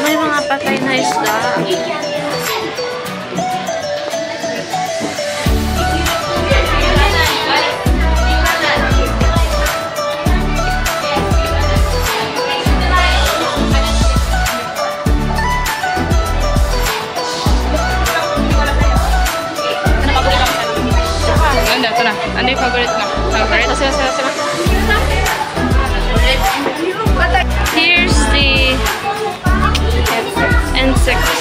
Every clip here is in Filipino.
May mga patay na isda. Ano yung favorite mo? Favorite? Sila. Here's the insects.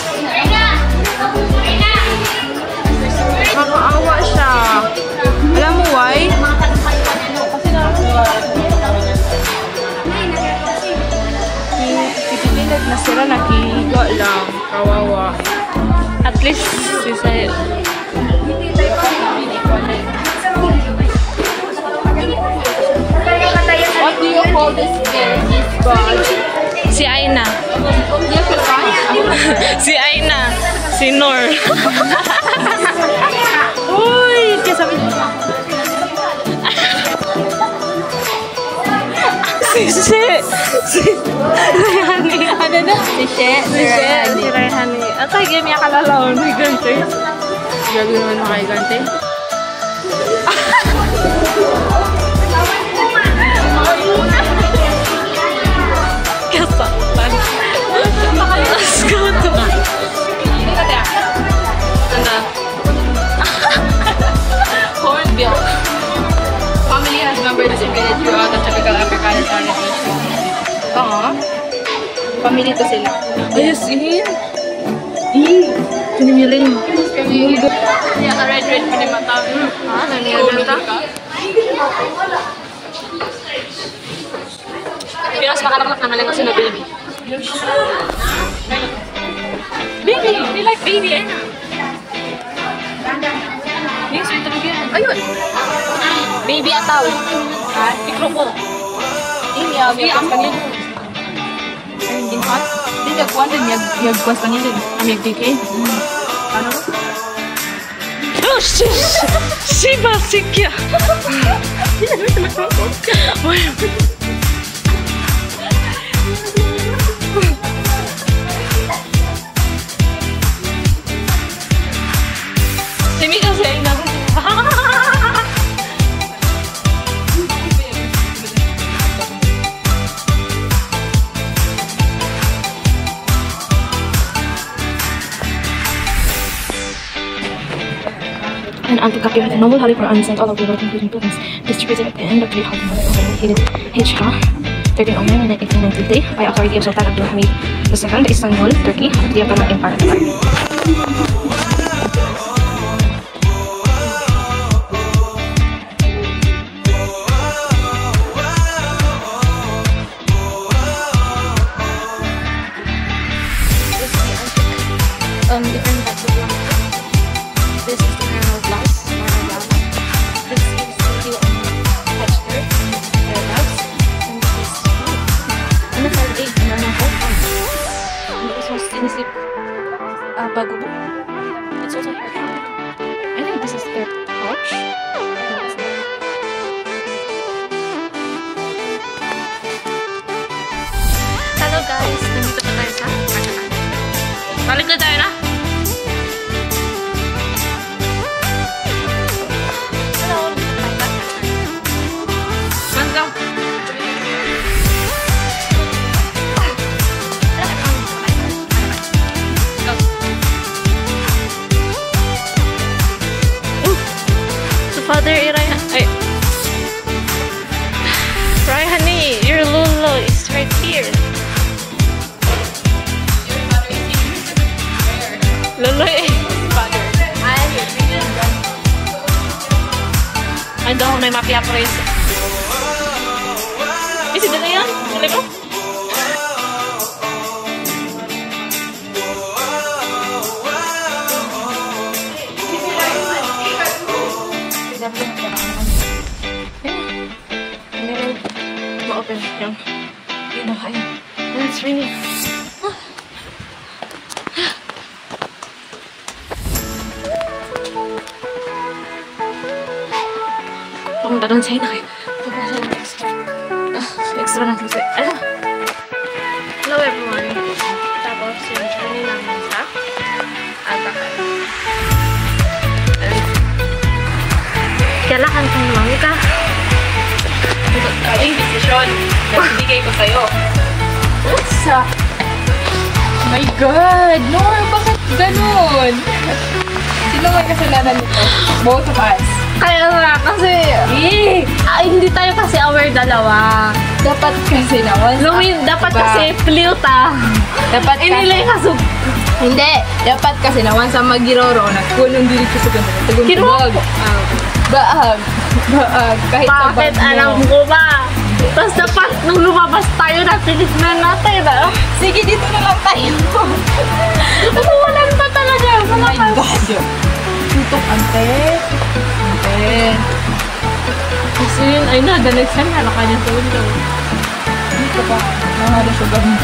Nakakaawa siya. Alam mo why? Pipipilag na sila, nakihiga lang. Kawawa. At least, si Sayo. What do you call this girl? Si Aina. Si Aina. Si Nor. Uy! Kesa Si Rayhani. Ano na? Si Rayhani. At ay, game niya kalalaw. May gante. Gabi naman mga igante. Kasaktan. Let's go to. Hindi ka tayo. Ano? Hornbill. Family has members distributed throughout the tropical African and Southern Asia. Oo. Family to sila. Ayos, yun. Pinimiling. Kaya ka red pinimata. Ha? Nangyari ta? Pinas makalamak naman lang kasi na baby. Baby! They like baby, eh? Yes, ito bigyan. Ayun! Baby ataw. Ha? Tikro ko. Ini ya, baby ang kanil. Hindi hot. Hindi kagkuhan din. Yagkuhan kanil din. Amig dike. Ano? Oh, shish! Shiba, sikya! Simi kasi ay naku. An anti-copy with a novel Holly for unsent all over the world, including buildings, distributed at the end of the Holly located Hijra, 1309 and 1893 by authority of Sultan Abdul Hamid II, Istanbul, Turkey, of the Ottoman Empire. Different types of lamp. This is the normal glass, normal lamp. This is the texture, hair glass. And this is ano sa egg, normal hope. And this was inisip bago po. It's also hair color. I think this is their pouch. Hello guys, nandito pa tayo sa Kakanan. Balik na tayo na. Father Rayhani, your Lolo is right here. Lolo eh. Ay, doon may mafia praise. Isi dala yan? Dala ko? Ma-open yung ayun. And it's really pumunta doon sa'yo na kayo. Pupunta sa next sobrang naglusi. Ano? Hello everyone. Tapos yung journey namin sa Agahan. Kailangan kong lumami ka. Kaling desisyon na binigay ko sa'yo. What's up? My God! Nor, bakit ganun? Sino may kasalanan nito? Both of us. Kaya nga kasi, hindi tayo kasi aware dalawa. Dapat kasi naman. Dapat kasi flute Dapat inilay kasug. Hindi. Dapat kasi naman sa magiroro na kunong dili ko sa ganun. Kinuha ko. Baag. Kahit sa Bakit bag mo. alam ko ba? Tapos dapat nung lumabas tayo na tinisman natin, Sige, dito na lang tayo. Umuulan pa talaga. Oh my God. Tutok, ante. Kasi yun, ay na, the next time, halaka niya sa window. Dito pa. Mahalo siya ganun.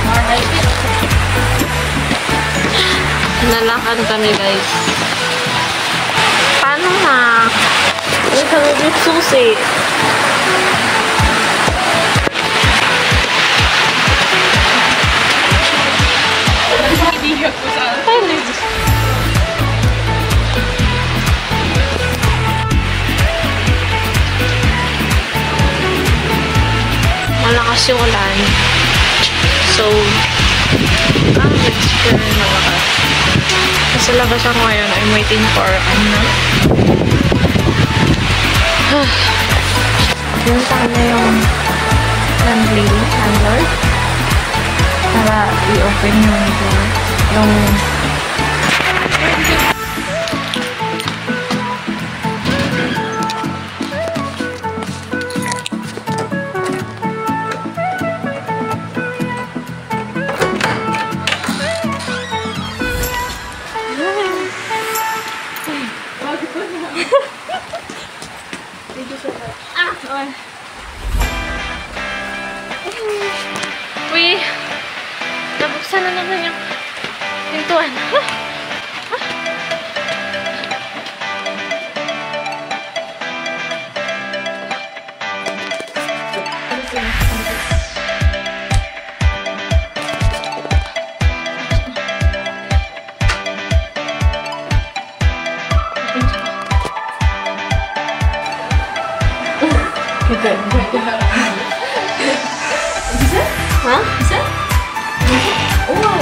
Alright. Nalakan kami, guys. Paano na? Uy, kami yung susi. Idiyak ko sa... Malakas yung ulan. So, explore na lakas. Nasa labas ako ngayon. I'm waiting for, yun sa kanya yung landlord. Para i-open yung door. Yung uy, nabuksan na naman yung pintuan. Huh? Why?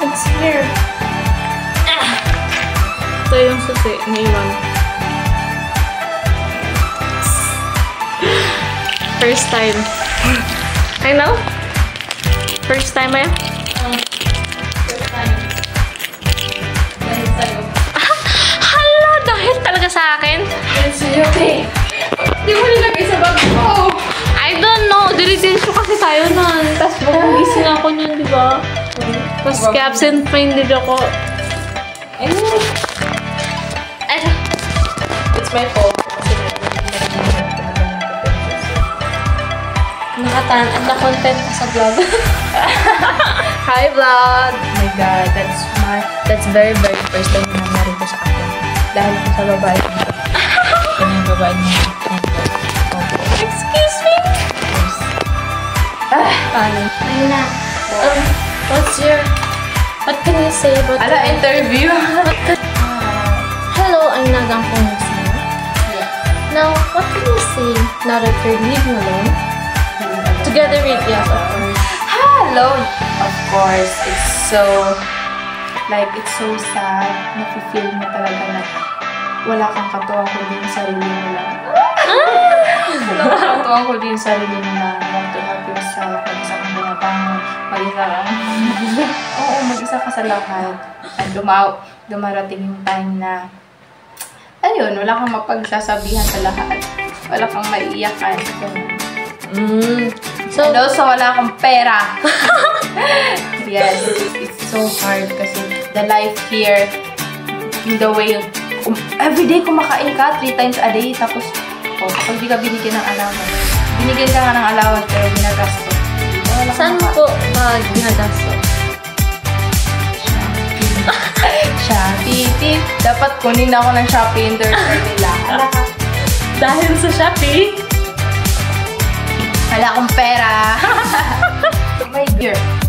It's here. Ito yung susi ni Iwan. First time. I know? First time ba yan? Hala! Dahil talaga sa akin? Yes, okay. Di mo nilagay sa bag ko. I don't know. Dilitin ko kasi tayo nun. Tapos bagong gising ako nun, di ba? Tapos absent-minded ako. It's my fault. Na-content ka sa vlog. Hi, vlog! Oh my God, that's very first time na nangyari ko sa akin. Dahil ko sa babae ko. Ito na yung babae niya. Excuse me? Paano? Ayun na. What can you say about interview? Hello, I'm Nagang Pongasina. Yeah. Now, what can you say now that you're living alone? Together with, yes, of course. Hello! Of course, it's so sad. Nafe-feel mo talaga na wala kang katuwang kundi yung sarili mo lang. Wala kang katuwang kundi yung sarili mo lang. Want to help yourself. Mag-isa kang binabangon. Mag-isa kang... Oo, mag-isa ka sa lahat. At dumarating yung time na ayun, wala kang mapagsasabihan sa lahat. Wala kang maiiyakan. So, and also, wala akong pera. Yes, it's so hard kasi the life here, in the way, everyday kumakain ka, 3 times a day, tapos, kapag di ka binigyan ng allowance, binigyan ka nga ng allowance, pero ginagasto. saan po ginagasto? Shopee tip. Dapat kunin ako ng Shopee endorser nila. Dahil sa Shopee, Wala akong pera. Oh my God.